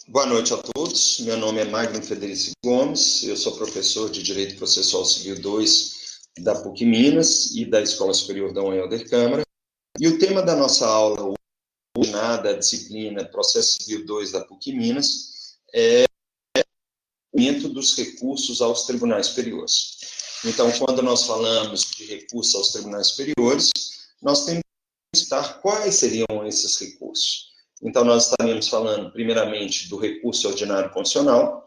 Boa noite a todos. Meu nome é Magno Federici Gomes, eu sou professor de Direito Processual Civil 2 da PUC Minas e da Escola Superior Dom Helder Câmara. E o tema da nossa aula hoje, da disciplina Processo Civil 2 da PUC Minas, é o aumento dos recursos aos tribunais superiores. Então, quando nós falamos de recursos aos tribunais superiores, nós temos que citar quais seriam esses recursos. Então, nós estaremos falando, primeiramente, do recurso ordinário constitucional.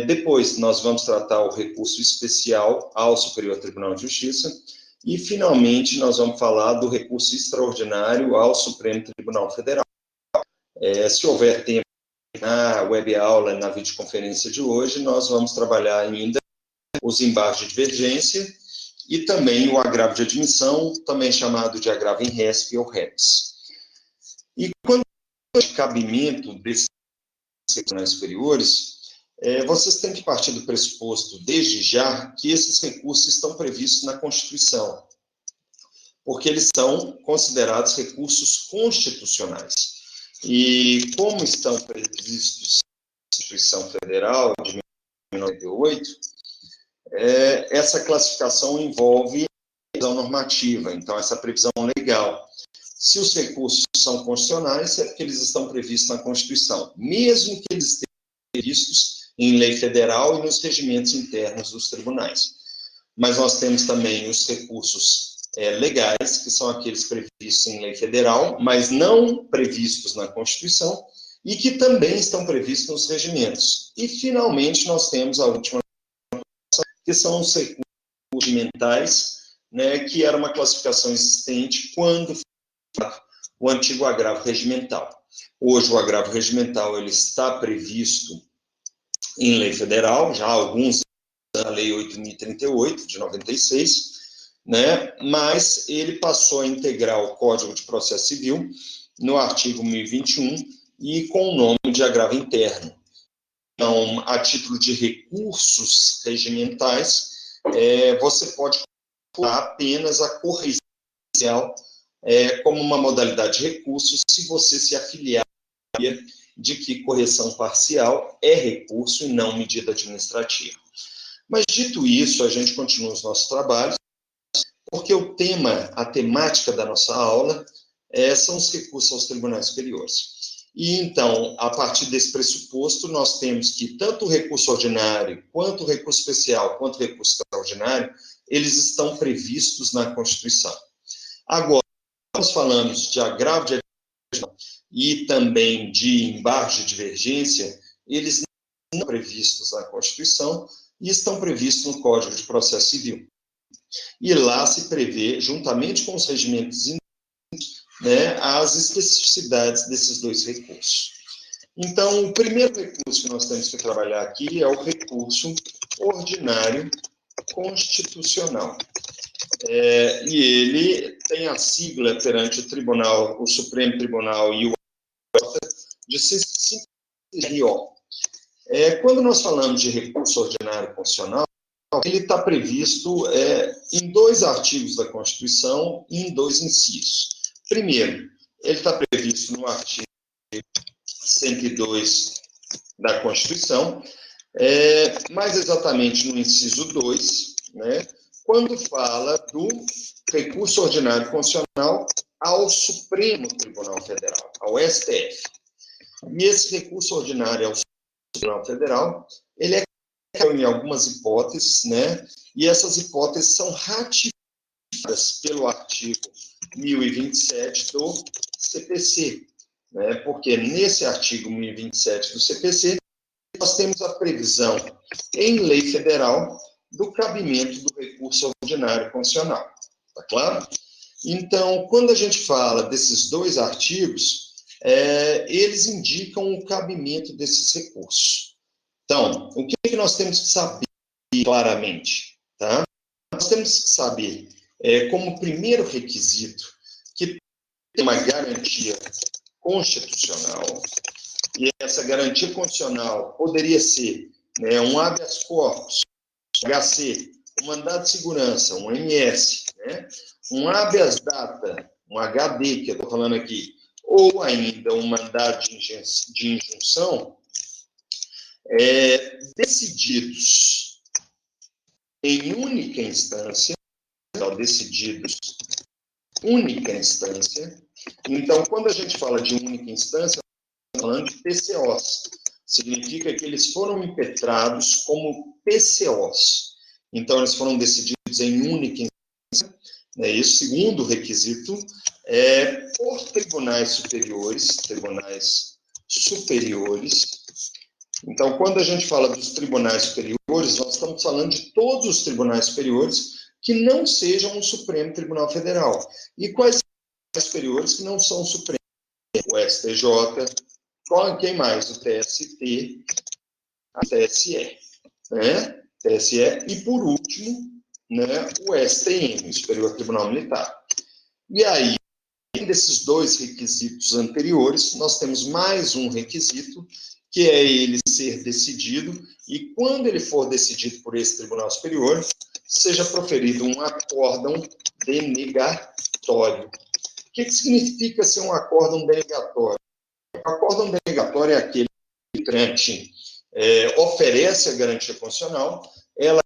Depois, nós vamos tratar o recurso especial ao Superior Tribunal de Justiça. E, finalmente, nós vamos falar do recurso extraordinário ao Supremo Tribunal Federal. Se houver tempo na web aula, na videoconferência de hoje, nós vamos trabalhar ainda os embargos de divergência e também o agravo de admissão, também chamado de agravo em resp ou reps. E quando de cabimento desses tribunais superiores, vocês têm que partir do pressuposto, desde já, que esses recursos estão previstos na Constituição, porque eles são considerados recursos constitucionais. E como estão previstos na Constituição Federal de 1998, essa classificação envolve a previsão normativa, então essa previsão legal. Se os recursos são constitucionais, é porque eles estão previstos na Constituição, mesmo que eles estejam previstos em lei federal e nos regimentos internos dos tribunais. Mas nós temos também os recursos legais, que são aqueles previstos em lei federal, mas não previstos na Constituição, e que também estão previstos nos regimentos. E, finalmente, nós temos a última, que são os recursos regimentais, que era uma classificação existente quando o antigo agravo regimental. Hoje, o agravo regimental ele está previsto em lei federal, já há alguns anos, na Lei 8.038, de 96, mas ele passou a integrar o Código de Processo Civil no artigo 1021 e com o nome de agravo interno. Então, a título de recursos regimentais, você pode colocar apenas a correção como uma modalidade de recurso, se você se afiliar de que correção parcial é recurso e não medida administrativa. Mas, dito isso, a gente continua os nossos trabalhos, porque a temática da nossa aula são os recursos aos tribunais superiores. E, então, a partir desse pressuposto, nós temos que tanto o recurso ordinário, quanto o recurso especial, quanto o recurso extraordinário, eles estão previstos na Constituição. Agora, nós falamos de agravo de admissão e também de embargo de divergência, eles não estão previstos na Constituição e estão previstos no Código de Processo Civil. E lá se prevê, juntamente com os regimentos internos, as especificidades desses dois recursos. Então, o primeiro recurso que nós temos que trabalhar aqui é o recurso ordinário constitucional. E ele tem a sigla perante o Tribunal, o Supremo Tribunal e o de CCRO. Quando nós falamos de recurso ordinário constitucional, ele está previsto em 2 artigos da Constituição e em 2 incisos. Primeiro, ele está previsto no artigo 102 da Constituição, mais exatamente no inciso 2, quando fala do recurso ordinário constitucional ao Supremo Tribunal Federal, ao STF. E esse recurso ordinário ao Supremo Tribunal Federal, ele é em algumas hipóteses, e essas hipóteses são ratificadas pelo artigo 1027 do CPC, porque nesse artigo 1027 do CPC, nós temos a previsão em lei federal do cabimento do recurso ordinário constitucional, tá claro? Então, quando a gente fala desses 2 artigos, eles indicam o cabimento desses recursos. Então, o que nós temos que saber claramente? Tá? Nós temos que saber, como primeiro requisito, que tem uma garantia constitucional, e essa garantia constitucional poderia ser um habeas corpus, um HC, um mandado de segurança, um MS, um habeas data, um HD, que eu estou falando aqui, ou ainda um mandado de injunção, decididos em única instância, decididos única instância. Então, quando a gente fala de única instância, estamos falando de PCOs. Significa que eles foram impetrados como PCOs. Então, eles foram decididos em única instância. Isso, segundo requisito, por tribunais superiores. Então, quando a gente fala dos tribunais superiores, nós estamos falando de todos os tribunais superiores que não sejam o Supremo Tribunal Federal. E quais são os superiores que não são o Supremo? O STJ, quem mais? O TST, a TSE, né? TSE e, por último, né, o STM, o Superior Tribunal Militar. E aí, além desses dois requisitos anteriores, nós temos mais um requisito, que é ele ser decidido, e quando ele for decidido por esse Tribunal Superior, seja proferido um acórdão denegatório. O que significa ser um acórdão denegatório? O acórdão denegatório é aquele que o entrante oferece a garantia constitucional, ela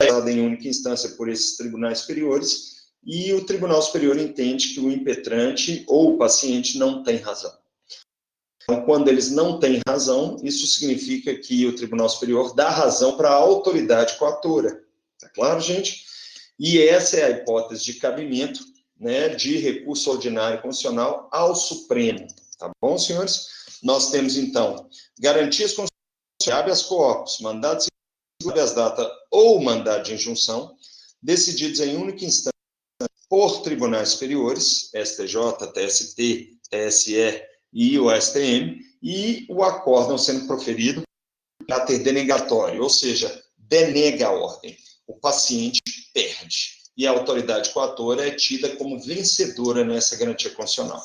é dada em única instância por esses tribunais superiores, e o Tribunal Superior entende que o impetrante ou o paciente não tem razão. Então, quando eles não têm razão, isso significa que o Tribunal Superior dá razão para a autoridade coatora. Tá claro, gente? E essa é a hipótese de cabimento, né, de recurso ordinário constitucional ao Supremo. Tá bom, senhores? Nós temos, então, garantias constitucionais, habeas corpus, mandados de habeas data ou mandado de injunção, decididos em única instância por tribunais superiores, STJ, TST, TSE e o STM, e o acórdão sendo proferido em caráter denegatório, ou seja, denega a ordem. O paciente perde. E a autoridade coatora é tida como vencedora nessa garantia constitucional.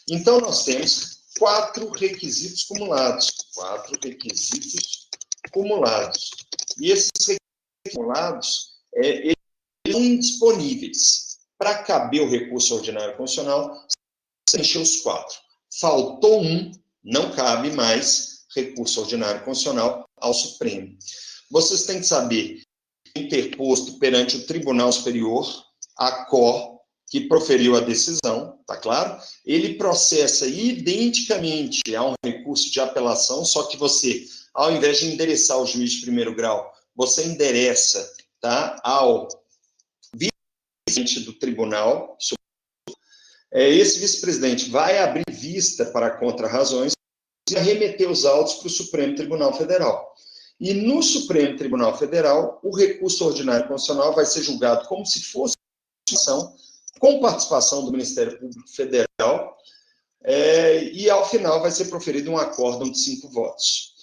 Então, nós temos 4 requisitos cumulados. 4 requisitos cumulados. E esses requisitos cumulados, eles são indisponíveis. Para caber o recurso ordinário constitucional, você encheu os 4. Faltou um, não cabe mais recurso ordinário constitucional ao Supremo. Vocês têm que saber, interposto perante o Tribunal Superior, a COR, que proferiu a decisão, tá claro? Ele processa identicamente a um recurso de apelação, só que você, ao invés de endereçar ao juiz de primeiro grau, você endereça, tá, ao vice-presidente do Tribunal Superior. Esse vice-presidente vai abrir vista para contrarrazões e remeter os autos para o Supremo Tribunal Federal. E no Supremo Tribunal Federal, o recurso ordinário constitucional vai ser julgado como se fosse uma ação com participação do Ministério Público Federal, e ao final vai ser proferido um acórdão de 5 votos.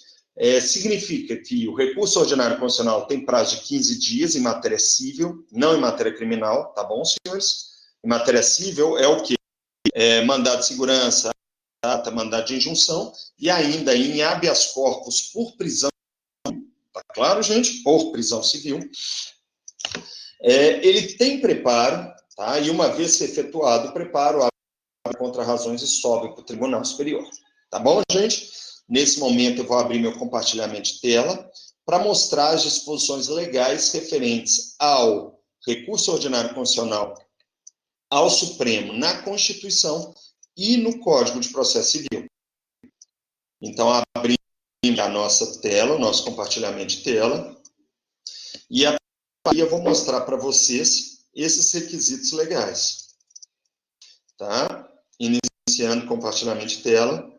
Significa que o recurso ordinário constitucional tem prazo de 15 dias em matéria civil, não em matéria criminal, tá bom, senhores? Em matéria civil é o quê? Mandado de segurança, mandado de injunção, e ainda em habeas corpus por prisão, tá claro, gente? Por prisão civil, ele tem preparo, tá? E uma vez efetuado o preparo, abre contra razões e sobe para o Tribunal Superior. Tá bom, gente? Nesse momento eu vou abrir meu compartilhamento de tela para mostrar as disposições legais referentes ao recurso ordinário constitucional ao Supremo na Constituição e no Código de Processo Civil. Então, abrimos a nossa tela, o nosso compartilhamento de tela, e aí eu vou mostrar para vocês esses requisitos legais. Tá? Iniciando o compartilhamento de tela.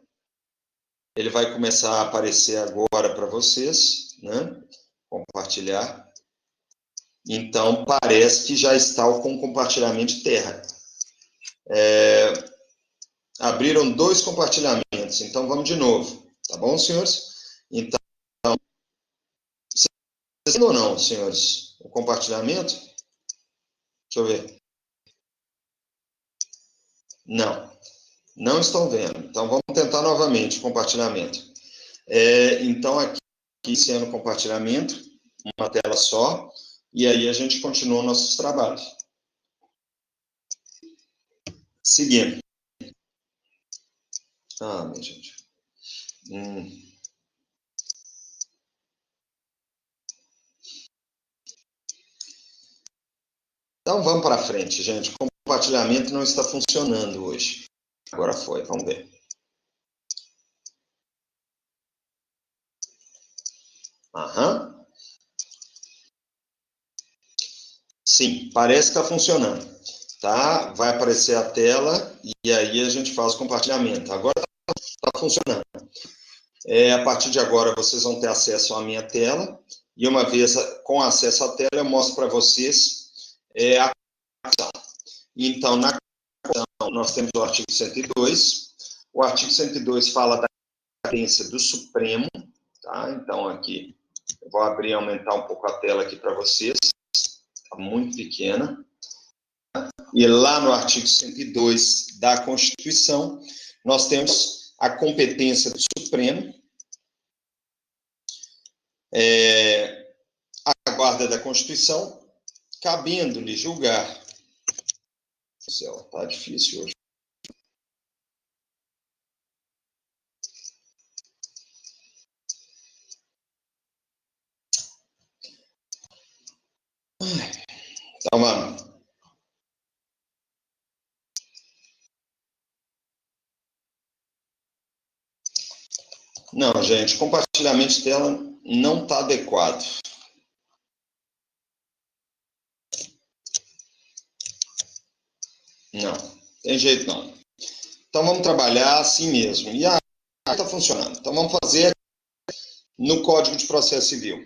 Ele vai começar a aparecer agora para vocês, né? Compartilhar. Então, parece que já está com o compartilhamento de tela. Abriram 2 compartilhamentos, então vamos de novo. Tá bom, senhores? Então, vocês estão ou não, senhores? O compartilhamento? Deixa eu ver. Não estão vendo. Então, vamos tentar novamente o compartilhamento. Então, aqui, iniciando o compartilhamento, uma tela só, e aí a gente continua nossos trabalhos. Seguindo. Ah, minha gente. Então, vamos para frente, gente. O compartilhamento não está funcionando hoje. Agora foi, vamos ver. Aham. Sim, parece que está funcionando. Tá? Vai aparecer a tela e aí a gente faz o compartilhamento. Agora está funcionando. A partir de agora, vocês vão ter acesso à minha tela. E uma vez com acesso à tela, eu mostro para vocês a Constituição. Então, na Constituição, nós temos o artigo 102. O artigo 102 fala da competência do Supremo. Tá? Então, aqui, eu vou abrir e aumentar um pouco a tela aqui para vocês. Está muito pequena. E lá no artigo 102 da Constituição, nós temos a competência do Supremo, a guarda da Constituição, cabendo-lhe julgar. Está difícil hoje. Então, vamos. Não, gente, compartilhamento de tela não está adequado. Não, tem jeito não. Então, vamos trabalhar assim mesmo. E está funcionando. Então, vamos fazer no Código de Processo Civil.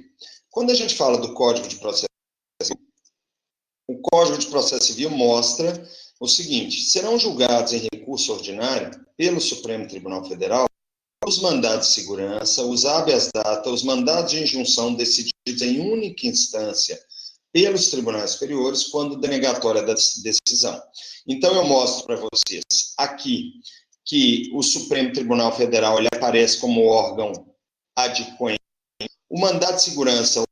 Quando a gente fala do Código de Processo Civil, o Código de Processo Civil mostra o seguinte: serão julgados em recurso ordinário pelo Supremo Tribunal Federal os mandados de segurança, os habeas data, os mandados de injunção decididos em única instância pelos tribunais superiores quando denegatória da decisão. Então, eu mostro para vocês aqui que o Supremo Tribunal Federal ele aparece como órgão adquirente. O mandado de segurança, o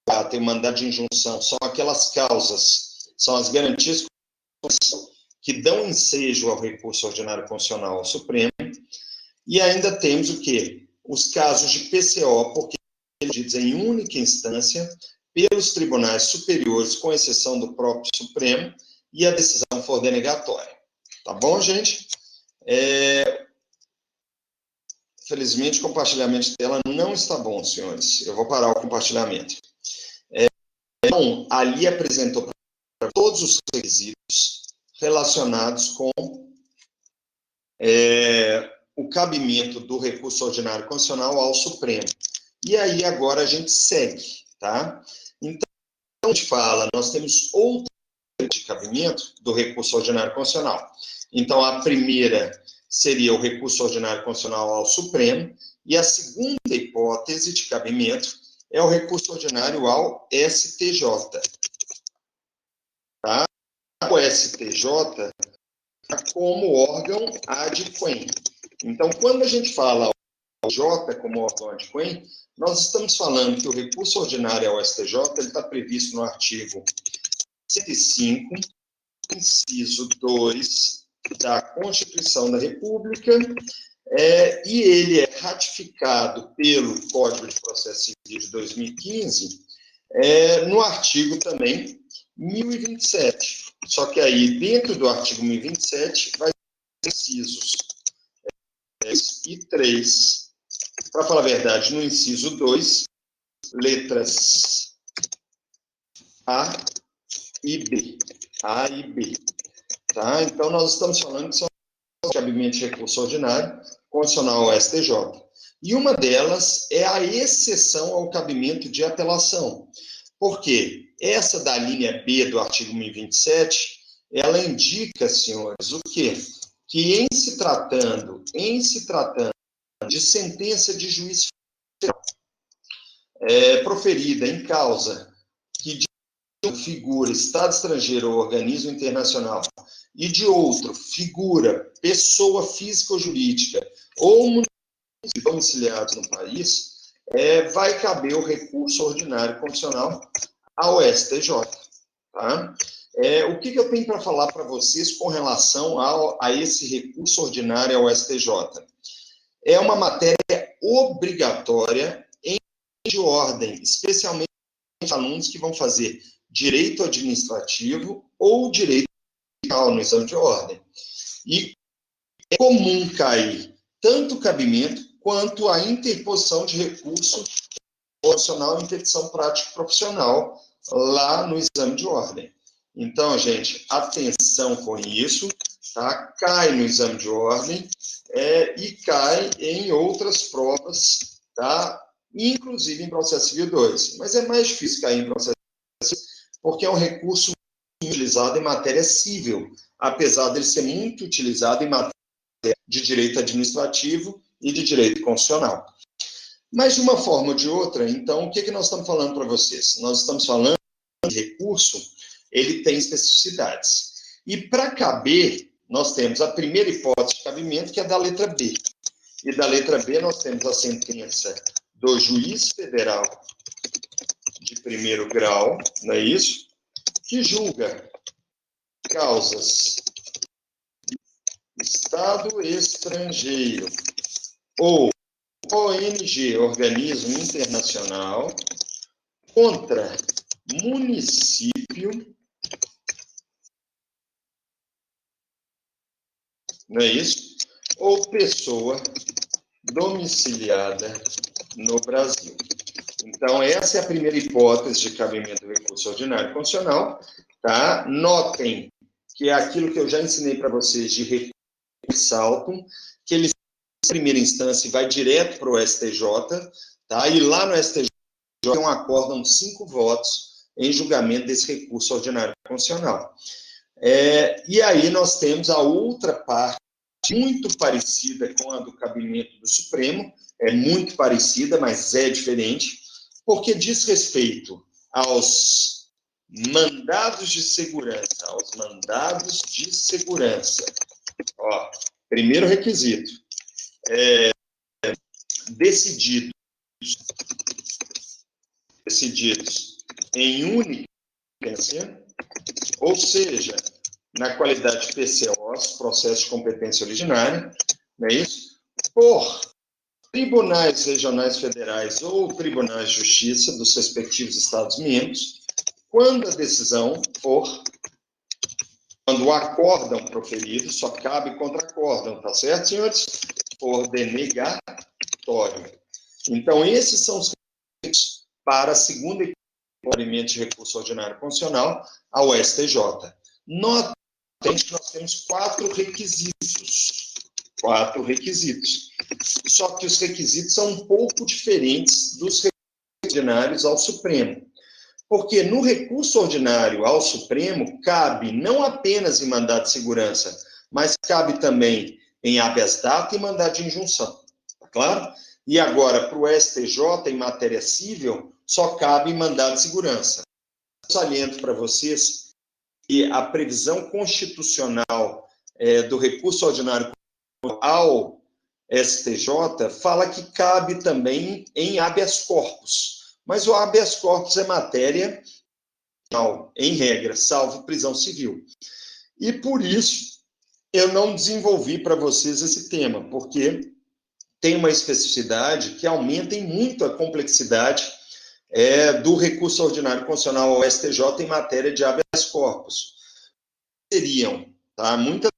data e o mandado de injunção são aquelas causas, são as garantias que dão ensejo ao recurso ordinário constitucional ao Supremo. E ainda temos o quê? Os casos de PCO, porque decididos em única instância pelos tribunais superiores, com exceção do próprio Supremo, e a decisão for denegatória. Tá bom, gente? Felizmente, o compartilhamento de tela não está bom, senhores. Eu vou parar o compartilhamento. Então, ali apresentou para todos os requisitos relacionados com o cabimento do recurso ordinário constitucional ao Supremo. E aí, agora, a gente segue, tá? Então, a gente fala, nós temos outro de cabimento do recurso ordinário constitucional. Então, a primeira seria o recurso ordinário constitucional ao Supremo, e a segunda hipótese de cabimento é o recurso ordinário ao STJ. Tá? O STJ como órgão adquirente. Então, quando a gente fala o J como órgão adquirente, nós estamos falando que o recurso ordinário ao STJ ele está previsto no artigo 105, inciso 2 da Constituição da República, e ele é ratificado pelo Código de Processo Civil de 2015, no artigo também 1027. Só que aí, dentro do artigo 1027, vai ter incisos 2 e 3. Para falar a verdade, no inciso 2, letras A e B. A e B. Tá? Então, nós estamos falando que são cabimento de recurso ordinário constitucional ao STJ. E uma delas é a exceção ao cabimento de apelação. Por quê? Essa da linha B do artigo 1027, ela indica, senhores, o quê? Que em se tratando de sentença de juiz federal, proferida em causa que de um figura Estado estrangeiro ou organismo internacional e de outro figura pessoa física ou jurídica ou domiciliados no país, vai caber o recurso ordinário constitucional ao STJ. Tá? O que eu tenho para falar para vocês com relação a esse recurso ordinário ao STJ? é uma matéria obrigatória em de ordem, especialmente os alunos que vão fazer direito administrativo ou direito penal no exame de ordem. E é comum cair tanto o cabimento quanto a interposição de recurso profissional e interdição prático-profissional lá no exame de ordem. Então, gente, atenção com isso, tá? Cai no exame de ordem e cai em outras provas, tá? Inclusive em processo civil 2. Mas é mais difícil cair em processo civil porque é um recurso utilizado em matéria civil, apesar dele ser muito utilizado em matéria de direito administrativo e de direito constitucional. Mas, de uma forma ou de outra, então, o que nós estamos falando para vocês? Nós estamos falando que o recurso, ele tem especificidades. E, para caber, nós temos a primeira hipótese de cabimento, que é da letra B. E da letra B, nós temos a sentença do juiz federal de primeiro grau, não é isso? Que julga causas Estado estrangeiro ou ONG, organismo internacional, contra município, não é isso? Ou pessoa domiciliada no Brasil. Então, essa é a primeira hipótese de cabimento do recurso ordinário constitucional, tá? Notem que é aquilo que eu já ensinei para vocês de recurso salto, que ele em primeira instância vai direto para o STJ, tá? E lá no STJ tem um acórdão de 5 votos em julgamento desse recurso ordinário constitucional. E aí nós temos a outra parte, muito parecida com a do cabimento do Supremo, é muito parecida, mas é diferente, porque diz respeito aos mandados de segurança, Ó, primeiro requisito, decididos em única instância, ou seja, na qualidade de PCOs, processo de competência originária, não é isso? Por tribunais regionais federais ou tribunais de justiça dos respectivos Estados-membros, quando a decisão for, quando o acórdão proferido, só cabe contra acórdão, tá certo, senhores? For denegatório. Então, esses são os requisitos para a segunda hipótese de recurso ordinário constitucional ao STJ. Notem que nós temos 4 requisitos. 4 requisitos. Só que os requisitos são um pouco diferentes dos requisitos ordinários ao Supremo. Porque no recurso ordinário ao Supremo cabe não apenas em mandado de segurança, mas cabe também em habeas data e mandado de injunção. Tá claro? E agora, para o STJ, em matéria civil, só cabe em mandado de segurança. Eu saliento para vocês que a previsão constitucional do recurso ordinário ao STJ fala que cabe também em habeas corpus. Mas o habeas corpus é matéria, em regra, salvo prisão civil. E por isso eu não desenvolvi para vocês esse tema, porque tem uma especificidade que aumenta em muito a complexidade do recurso ordinário constitucional ao STJ em matéria de habeas corpus. Seriam, tá? Muitas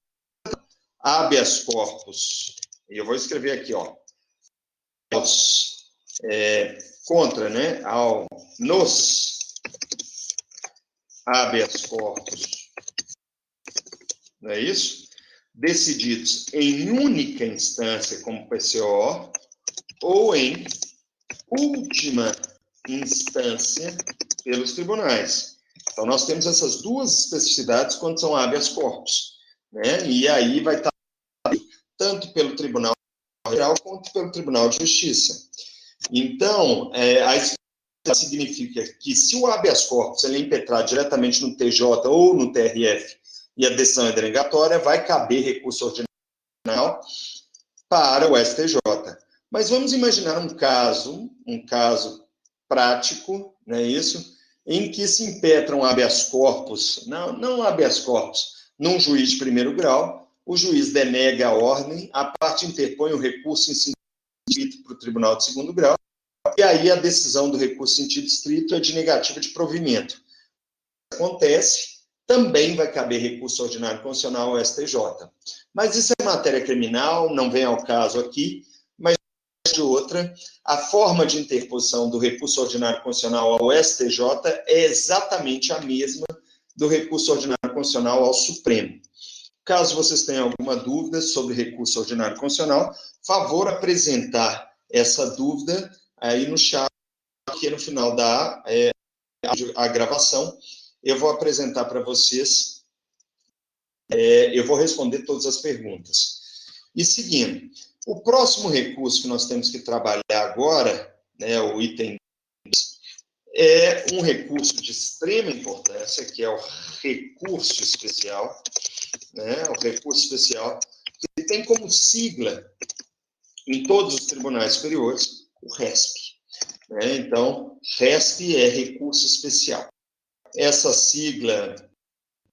habeas corpus, e eu vou escrever aqui, ó, contra, né, nos habeas corpus, não é isso? Decididos em única instância como PCO ou em última instância pelos tribunais. Então, nós temos essas duas especificidades quando são habeas corpus, né? E aí vai estar tanto pelo Tribunal Federal quanto pelo Tribunal de Justiça. Então, a especificidade significa que se o habeas corpus ele é impetrado diretamente no TJ ou no TRF e a decisão é denegatória, vai caber recurso ordinário para o STJ. Mas vamos imaginar um caso prático, não é isso? Em que se impetra um habeas corpus, não habeas corpus, num juiz de primeiro grau, o juiz denega a ordem, a parte interpõe o recurso em sentido estrito para o Tribunal de Segundo Grau, e aí a decisão do recurso em sentido estrito é de negativa de provimento. Acontece, também vai caber recurso ordinário constitucional ao STJ. Mas isso é matéria criminal, não vem ao caso aqui, mas de outra, a forma de interposição do recurso ordinário constitucional ao STJ é exatamente a mesma do recurso ordinário constitucional ao Supremo. Caso vocês tenham alguma dúvida sobre recurso ordinário constitucional, favor apresentar essa dúvida aí no chat, aqui no final da a gravação, eu vou apresentar para vocês, eu vou responder todas as perguntas. E seguindo, o próximo recurso que nós temos que trabalhar agora, né, o item 2, é um recurso de extrema importância, que é o recurso especial, né, o recurso especial, que tem como sigla, em todos os tribunais superiores, o RESP. Né? Então, RESP é recurso especial. Essa sigla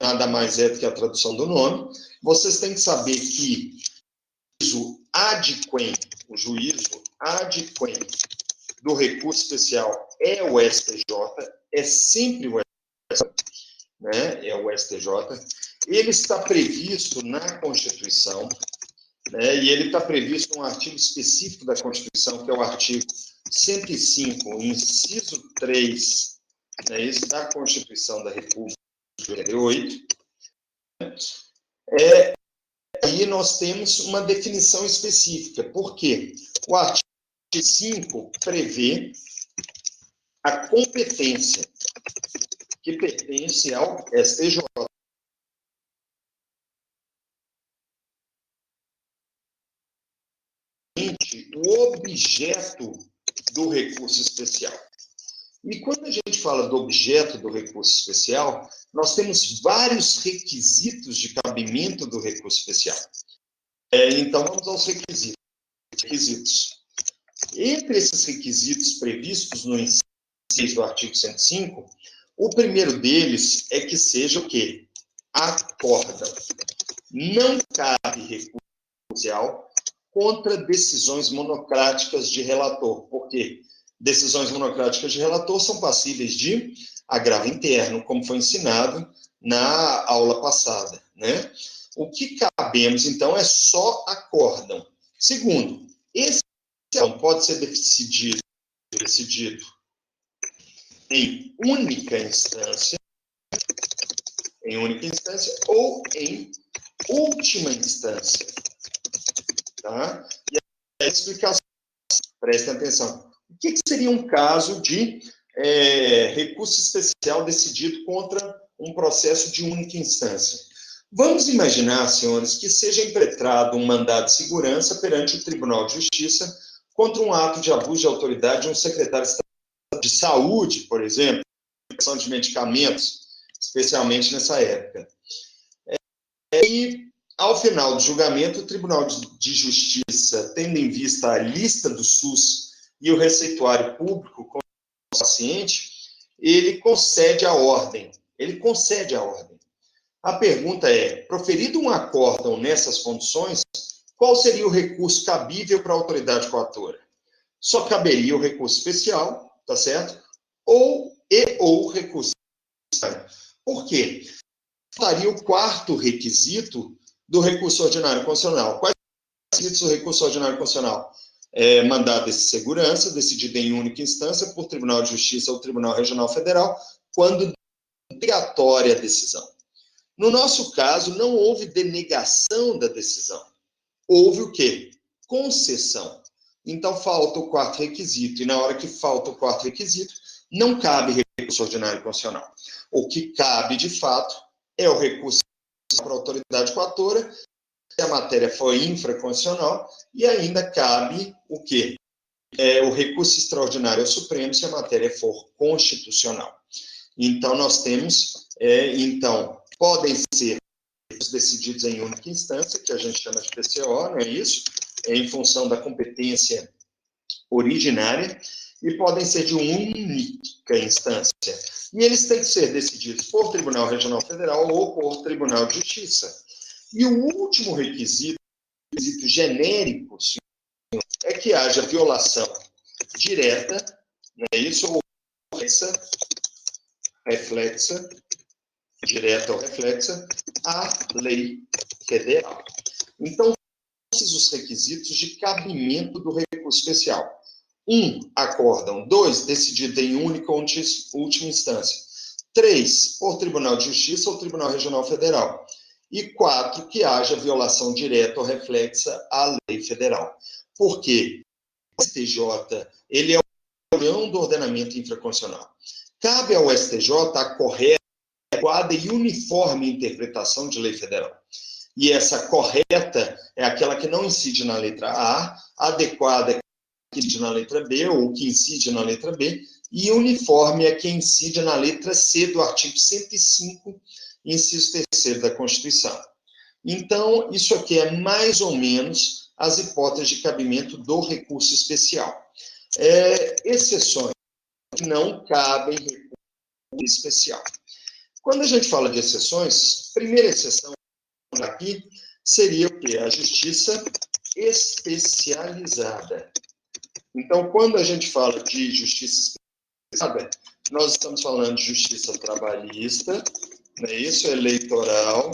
nada mais é do que a tradução do nome. Vocês têm que saber que o juízo adquem do recurso especial é o STJ, é sempre o STJ, né? É o STJ. Ele está previsto na Constituição, né? E ele está previsto num artigo específico da Constituição, que é o artigo 105, inciso 3, né? Isso da Constituição da República de 88. Aí nós temos uma definição específica. Por quê? O artigo 5 prevê a competência que pertence ao STJ. O objeto do recurso especial. E quando a gente fala do objeto do recurso especial, nós temos vários requisitos de cabimento do recurso especial. Então, vamos aos requisitos. Entre esses requisitos previstos no inciso 6 do artigo 105, o primeiro deles é que seja o quê? Acórdão. Não cabe recurso especial contra decisões monocráticas de relator. Por quê? Decisões monocráticas de relator são passíveis de agravo interno, como foi ensinado na aula passada, né? O que cabemos, então, é só acórdão. Segundo, esse pode ser decidido em única instância ou em última instância. Tá? E a explicação, prestem atenção. O que seria um caso de recurso especial decidido contra um processo de única instância? Vamos imaginar, senhores, que seja impetrado um mandado de segurança perante o Tribunal de Justiça contra um ato de abuso de autoridade de um secretário de saúde, por exemplo, questão de medicamentos, especialmente nessa época. E, ao final do julgamento, o Tribunal de Justiça, tendo em vista a lista do SUS e o receituário público com o paciente, ele concede a ordem. A pergunta é, proferido um acórdão nessas condições, qual seria o recurso cabível para a autoridade coatora? Só caberia o recurso especial, tá certo? Ou recurso especial. Por quê? Faltaria o quarto requisito do recurso ordinário constitucional. Quais são os requisitos do recurso ordinário constitucional? Mandado de segurança, decidido em única instância por Tribunal de Justiça ou Tribunal Regional Federal, quando obrigatória a decisão. No nosso caso, não houve denegação da decisão. Houve o quê? Concessão. Então, falta o quarto requisito. E na hora que falta o quarto requisito, não cabe recurso ordinário constitucional. O que cabe, de fato, é o recurso para a autoridade coatora, se a matéria for infraconstitucional, e ainda cabe o quê? O recurso extraordinário ao Supremo, se a matéria for constitucional. Então, nós temos, podem ser decididos em única instância, que a gente chama de PCO, não é isso? Em função da competência originária, e podem ser de única instância. E eles têm que ser decididos por Tribunal Regional Federal ou por Tribunal de Justiça. E o último requisito genérico, senhor, é que haja violação direta, não é isso, ou reflexa, direta ou reflexa, à lei federal. Então, os requisitos de cabimento do recurso especial. 1, acórdão. 2, decidido em única ou última instância. 3, por Tribunal de Justiça ou Tribunal Regional Federal. E 4, que haja violação direta ou reflexa à lei federal. Por quê? O STJ, ele é o órgão do ordenamento infraconstitucional. Cabe ao STJ a correta, adequada e uniforme interpretação de lei federal. E essa correta é aquela que não incide na letra A, adequada é que incide na letra B, ou que incide na letra B, e uniforme é que incide na letra C do artigo 105, inciso 3º da Constituição. Então, isso aqui é mais ou menos as hipóteses de cabimento do recurso especial. Exceções que não cabem recurso especial. Quando a gente fala de exceções, primeira exceção aqui seria o quê? A justiça especializada. Então, quando a gente fala de justiça especializada, nós estamos falando de justiça trabalhista, né, isso, eleitoral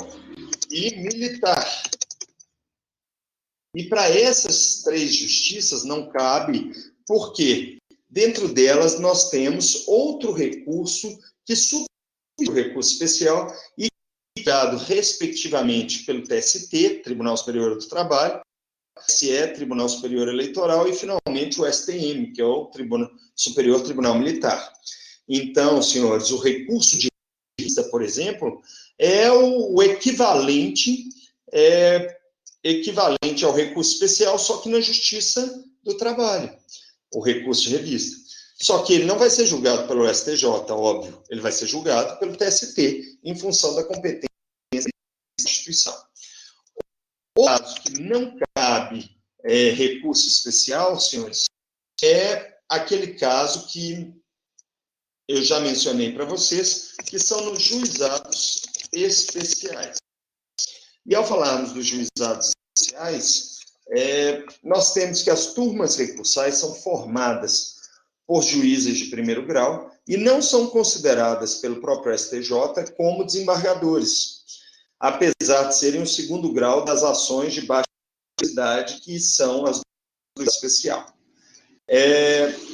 e militar. E para essas 3 justiças não cabe, porque dentro delas nós temos outro recurso que supera o recurso especial e dado respectivamente pelo TST, Tribunal Superior do Trabalho, TSE, Tribunal Superior Eleitoral, e finalmente o STM, que é o Superior Tribunal Militar. Então, senhores, o recurso de vista, por exemplo, é o equivalente ao recurso especial, só que na Justiça do Trabalho, o recurso de revista. Só que ele não vai ser julgado pelo STJ, óbvio, ele vai ser julgado pelo TST, em função da competência da Constituição. O caso que não cabe recurso especial, senhores, é aquele caso que eu já mencionei para vocês, que são nos juizados especiais. E ao falarmos dos juizados especiais, nós temos que as turmas recursais são formadas por juízes de primeiro grau e não são consideradas pelo próprio STJ como desembargadores, apesar de serem o 2º grau das ações de baixa complexidade, que são as do especial,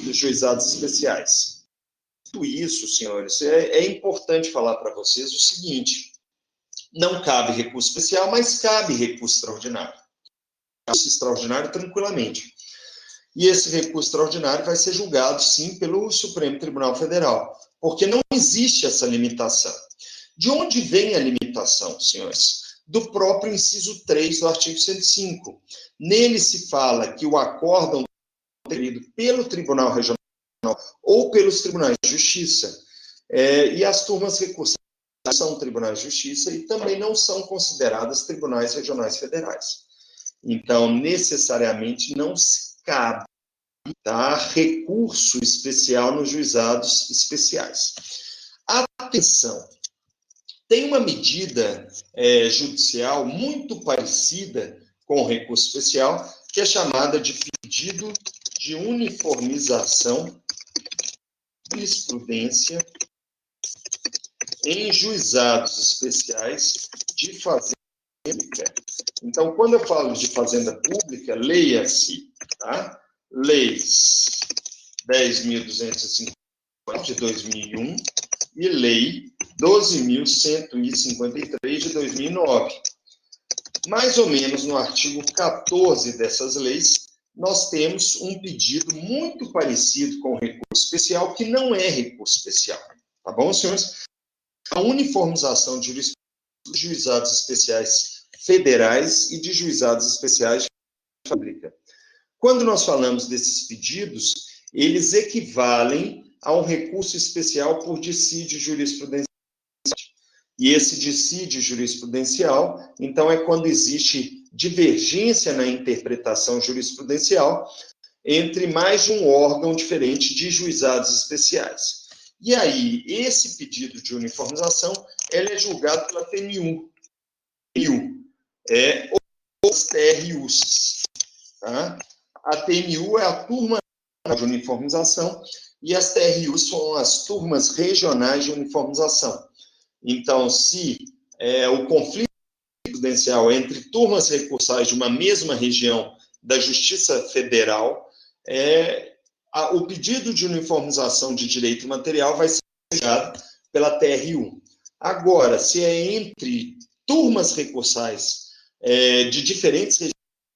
dos juizados especiais. Tudo isso, senhores, é importante falar para vocês o seguinte: não cabe recurso especial, mas cabe recurso extraordinário. Recurso extraordinário tranquilamente. E esse recurso extraordinário vai ser julgado, sim, pelo Supremo Tribunal Federal, porque não existe essa limitação. De onde vem a limitação, senhores? Do próprio inciso 3 do artigo 105. Nele se fala que o acórdão deferido pelo Tribunal Regional ou pelos Tribunais de Justiça, e as turmas recursais são tribunais de justiça e também não são consideradas tribunais regionais federais. Então, necessariamente, não se cabe recurso especial nos juizados especiais. Atenção! Tem uma medida judicial muito parecida com o recurso especial, que é chamada de pedido de uniformização de jurisprudência em juizados especiais de fazenda pública. Então, quando eu falo de fazenda pública, leia-se, tá? Leis 10.250 de 2001 e Lei 12.153 de 2009. Mais ou menos no artigo 14 dessas leis, nós temos um pedido muito parecido com o recurso especial, que não é recurso especial. Tá bom, senhores? A uniformização de juizados especiais federais e de juizados especiais de pública. Quando nós falamos desses pedidos, eles equivalem a um recurso especial por dissídio jurisprudencial. E esse dissídio jurisprudencial, então, é quando existe divergência na interpretação jurisprudencial entre mais de um órgão diferente de juizados especiais. E aí, esse pedido de uniformização, ele é julgado pela TNU. os TRUs. Tá? A TNU é a Turma de Uniformização e as TRUs são as Turmas Regionais de Uniformização. Então, se o conflito jurisprudencial entre turmas recursais de uma mesma região da Justiça Federal, o pedido de uniformização de direito material vai ser julgado pela TRU. Agora, se é entre turmas recursais de diferentes regiões,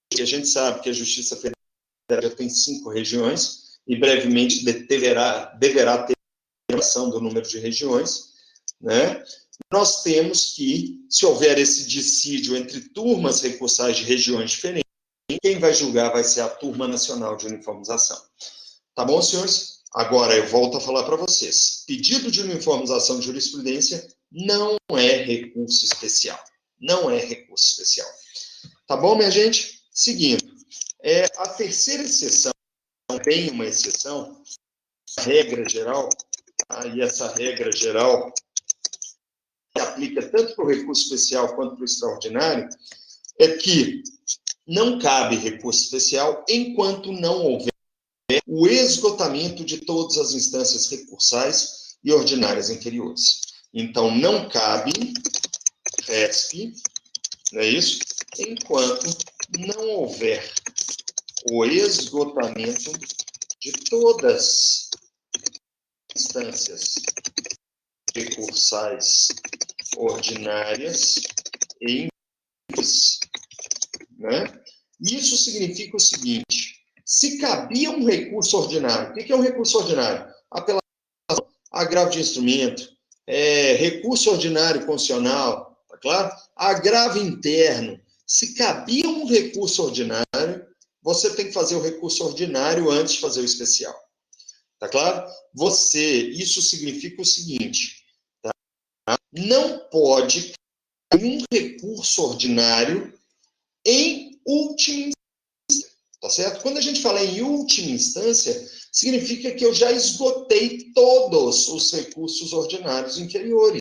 que a gente sabe que a Justiça Federal já tem 5 regiões, e brevemente deverá ter a do número de regiões, né? Nós temos que, se houver esse dissídio entre turmas recursais de regiões diferentes, quem vai julgar vai ser a Turma Nacional de Uniformização. Tá bom, senhores? Agora eu volto a falar para vocês. Pedido de uniformização de jurisprudência não é recurso especial. Não é recurso especial. Tá bom, minha gente? Seguindo. A terceira exceção, também uma exceção, a regra geral, e essa regra geral que aplica tanto para o recurso especial quanto para o extraordinário, é que não cabe recurso especial enquanto não houver o esgotamento de todas as instâncias recursais e ordinárias inferiores. Então, não cabe RESP, não é isso? Enquanto não houver o esgotamento de todas as instâncias recursais ordinárias e inferiores, né? Isso significa o seguinte: se cabia um recurso ordinário, o que é um recurso ordinário? Apelação, agravo de instrumento, recurso ordinário constitucional, tá claro? Agravo interno. Se cabia um recurso ordinário, você tem que fazer o recurso ordinário antes de fazer o especial. Tá claro? Isso significa o seguinte, tá? Não pode cair um recurso ordinário em última instância, tá certo? Quando a gente fala em última instância, significa que eu já esgotei todos os recursos ordinários inferiores.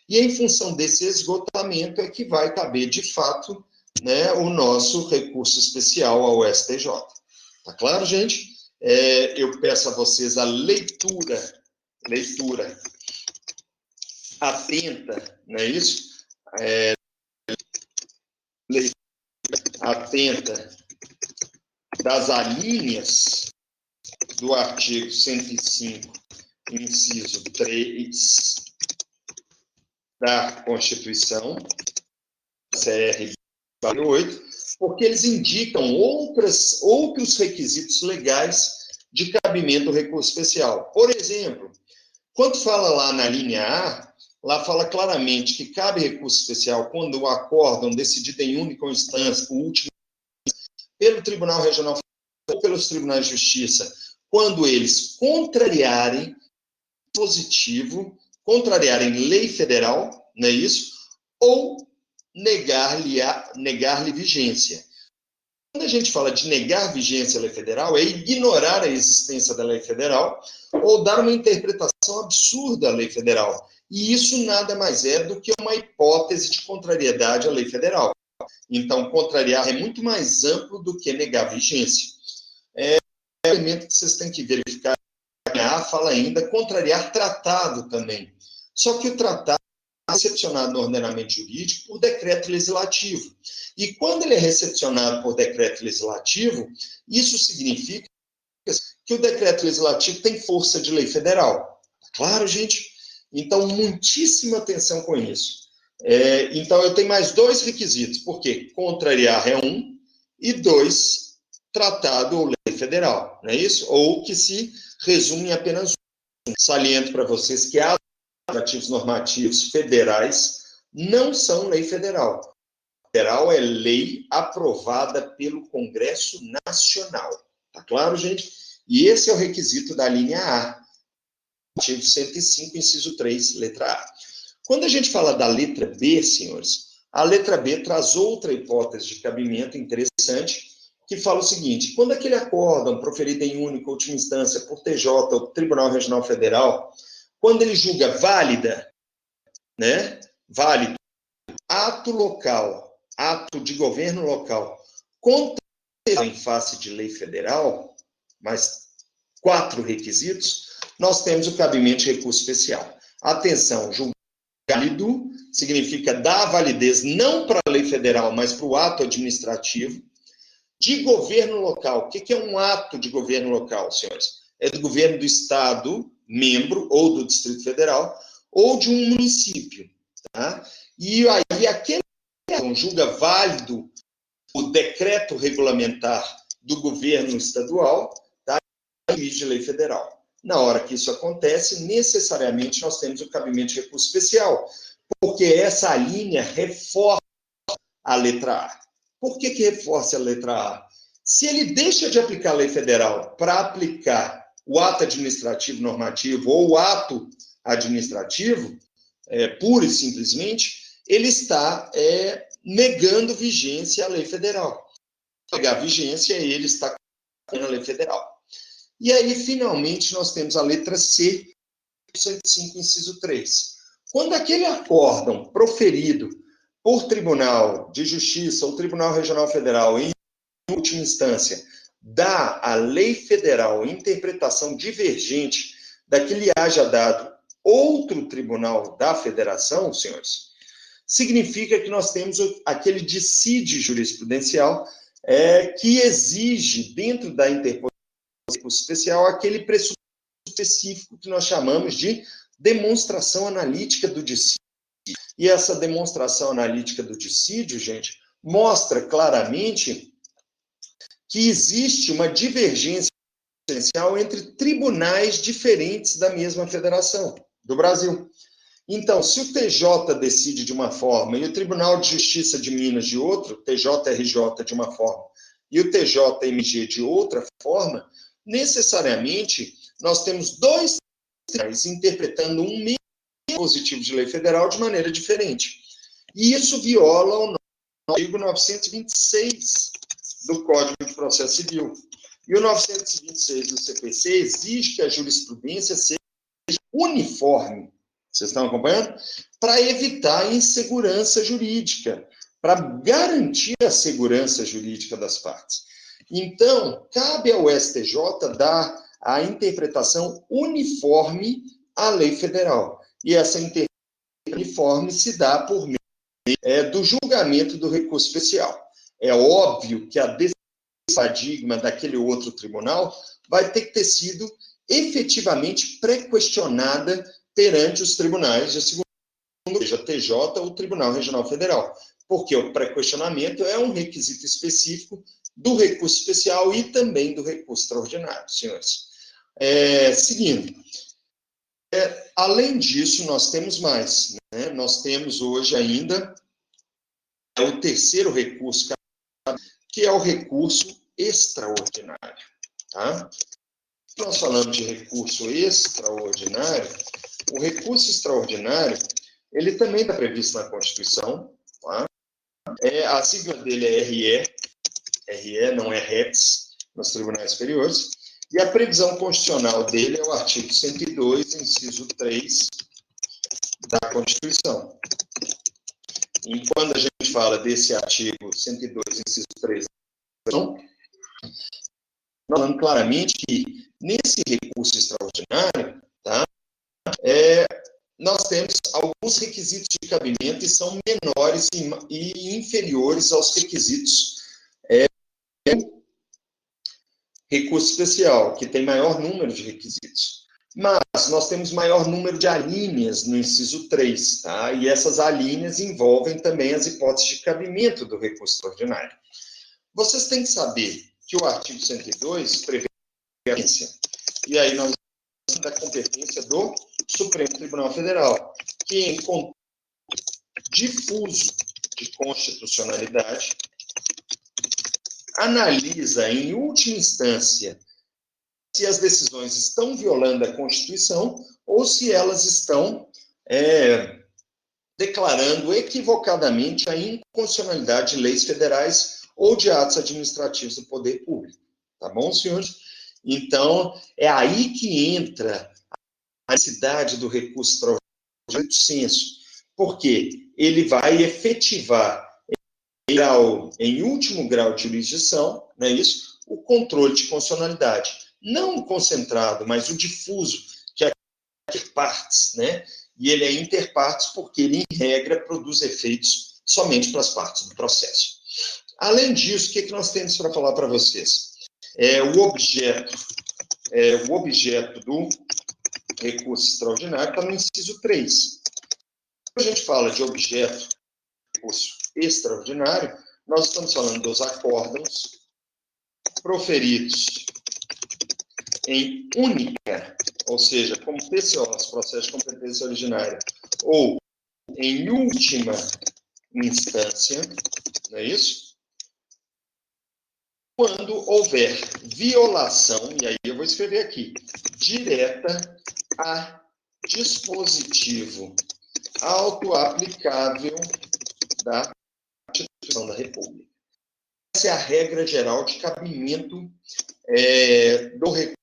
E em função desse esgotamento é que vai caber, de fato, né, o nosso recurso especial ao STJ. Tá claro, gente? Eu peço a vocês a leitura atenta, não é isso? Leitura atenta das alíneas do artigo 105, inciso 3 da Constituição, CR 8, porque eles indicam outros requisitos legais de cabimento do recurso especial. Por exemplo, quando fala lá na linha A, lá fala claramente que cabe recurso especial quando o acórdão decidido em única instância, o último, pelo Tribunal Regional ou pelos Tribunais de Justiça, quando eles contrariarem lei federal, não é isso? Ou negar-lhe vigência. Quando a gente fala de negar vigência à lei federal, é ignorar a existência da lei federal ou dar uma interpretação absurda à lei federal. E isso nada mais é do que uma hipótese de contrariedade à lei federal. Então, contrariar é muito mais amplo do que negar vigência. Um elemento que vocês têm que verificar. A fala ainda contrariar tratado também. Só que o tratado é recepcionado no ordenamento jurídico por decreto legislativo. E quando ele é recepcionado por decreto legislativo, isso significa que o decreto legislativo tem força de lei federal. Claro, gente? Então, muitíssima atenção com isso. Então, eu tenho mais 2 requisitos. Por quê? Contrariar é 1, e 2, tratado ou lei federal. Não é isso? Ou que se resume em apenas 1. Saliento para vocês que atos normativos federais não são lei federal. Federal é lei aprovada pelo Congresso Nacional. Tá claro, gente? E esse é o requisito da linha A. Artigo 105, inciso 3, letra A. Quando a gente fala da letra B, senhores, a letra B traz outra hipótese de cabimento interessante, que fala o seguinte: quando aquele acórdão proferido em única última instância por TJ ou Tribunal Regional Federal, quando ele julga válida, né, válido, ato local ato de governo local contestado em face de lei federal, mas 4 requisitos, nós temos o cabimento de recurso especial. Atenção, julgado válido significa dar validez não para a lei federal, mas para o ato administrativo de governo local. O que é um ato de governo local, senhores? É do governo do estado, membro, ou do Distrito Federal, ou de um município. Tá? E aí, aquele que julga válido o decreto regulamentar do governo estadual, tá? De lei federal. Na hora que isso acontece, necessariamente nós temos o cabimento de recurso especial, porque essa linha reforça a letra A. Por que reforça a letra A? Se ele deixa de aplicar a lei federal para aplicar o ato administrativo normativo ou o ato administrativo, pura e simplesmente, ele está negando vigência à lei federal. Negar vigência, ele está na lei federal. E aí, finalmente, nós temos a letra C, 105, inciso 3. Quando aquele acórdão proferido por Tribunal de Justiça ou Tribunal Regional Federal, em última instância, dá à lei federal interpretação divergente da que lhe haja dado outro tribunal da federação, senhores, significa que nós temos aquele dissídio jurisprudencial que exige, dentro da interposição especial, aquele pressuposto específico que nós chamamos de demonstração analítica do dissídio. E essa demonstração analítica do dissídio, gente, mostra claramente que existe uma divergência entre tribunais diferentes da mesma federação do Brasil. Então, se o TJ decide de uma forma e o Tribunal de Justiça de Minas de outra, TJRJ de uma forma, e o TJMG de outra forma, necessariamente nós temos 2 tribunais interpretando um mesmo dispositivo de lei federal de maneira diferente. E isso viola o artigo 926 do Código de Processo Civil. E o 926 do CPC exige que a jurisprudência seja uniforme. Vocês estão acompanhando? Para evitar a insegurança jurídica, para garantir a segurança jurídica das partes. Então, cabe ao STJ dar a interpretação uniforme à lei federal. E essa interpretação uniforme se dá por meio do julgamento do recurso especial. É óbvio que a paradigma daquele outro tribunal vai ter que ter sido efetivamente pré-questionada perante os tribunais de segunda, seja TJ ou Tribunal Regional Federal, porque o pré-questionamento é um requisito específico do recurso especial e também do recurso extraordinário, senhores. Seguindo, além disso, nós temos mais, né? Nós temos hoje ainda o terceiro recurso, que é o recurso extraordinário. Tá? Nós falamos de recurso extraordinário, o recurso extraordinário, ele também está previsto na Constituição, tá? A sigla dele é RE não é REPS, nos tribunais superiores, e a previsão constitucional dele é o artigo 102, inciso 3 da Constituição. E quando a gente fala desse artigo 102, inciso 3 da Constituição, nós falamos claramente que nesse recurso extraordinário, tá, nós temos alguns requisitos de cabimento e são menores e inferiores aos requisitos do recurso especial, que tem maior número de requisitos. Mas nós temos maior número de alíneas no inciso 3, tá? E essas alíneas envolvem também as hipóteses de cabimento do recurso extraordinário. Vocês têm que saber que o artigo 102 prevê a competência. E aí nós temos a competência do Supremo Tribunal Federal, que em contexto difuso de constitucionalidade, analisa em última instância se as decisões estão violando a Constituição ou se elas estão declarando equivocadamente a inconstitucionalidade de leis federais ou de atos administrativos do poder público. Tá bom, senhores? Então, é aí que entra a necessidade do recurso extraordinário do senso, porque ele vai efetivar em último grau de jurisdição, não é isso? O controle de constitucionalidade. Não o concentrado, mas o difuso, que é interpartes, né? E ele é interpartes porque ele, em regra, produz efeitos somente para as partes do processo. Além disso, o que nós temos para falar para vocês? O objeto do recurso extraordinário está no inciso 3. Quando a gente fala de objeto do recurso extraordinário, nós estamos falando dos acórdãos proferidos em única, ou seja, como PCOs, processo de competência originária, ou em última instância, não é isso? Quando houver violação, e aí eu vou escrever aqui, direta a dispositivo autoaplicável da Constituição da República. Essa é a regra geral de cabimento do recurso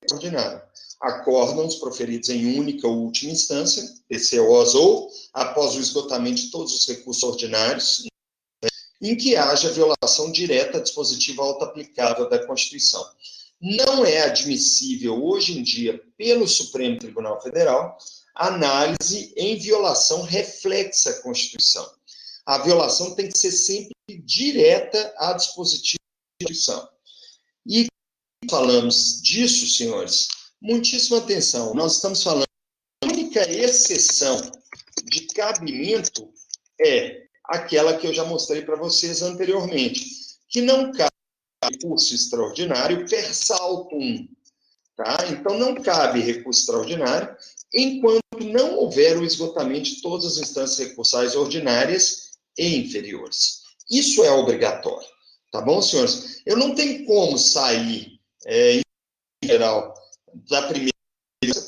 extraordinário. Acórdãos proferidos em única ou última instância, PCOs, ou após o esgotamento de todos os recursos ordinários, em que haja violação direta a dispositivo autoaplicável da Constituição. Não é admissível, hoje em dia, pelo Supremo Tribunal Federal, análise em violação reflexa à Constituição. A violação tem que ser sempre direta a dispositivo da Constituição. E falamos disso, senhores, muitíssima atenção. Nós estamos falando que a única exceção de cabimento é aquela que eu já mostrei para vocês anteriormente, que não cabe recurso extraordinário per saltum, tá? Então, não cabe recurso extraordinário enquanto não houver o esgotamento de todas as instâncias recursais ordinárias e inferiores. Isso é obrigatório, tá bom, senhores? Eu não tenho como sair, em geral, da primeira,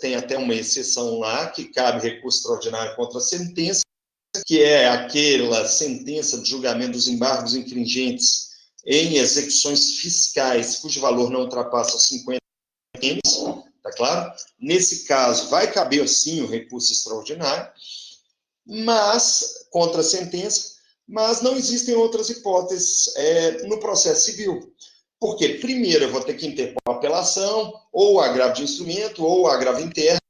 tem até uma exceção lá, que cabe recurso extraordinário contra a sentença, que é aquela sentença de julgamento dos embargos infringentes em execuções fiscais, cujo valor não ultrapassa 50 ienes, tá claro? Nesse caso, vai caber, sim, o recurso extraordinário, mas, contra a sentença, mas não existem outras hipóteses no processo civil. Porque, primeiro, eu vou ter que interpor a apelação, ou agravo de instrumento, ou agravo interno,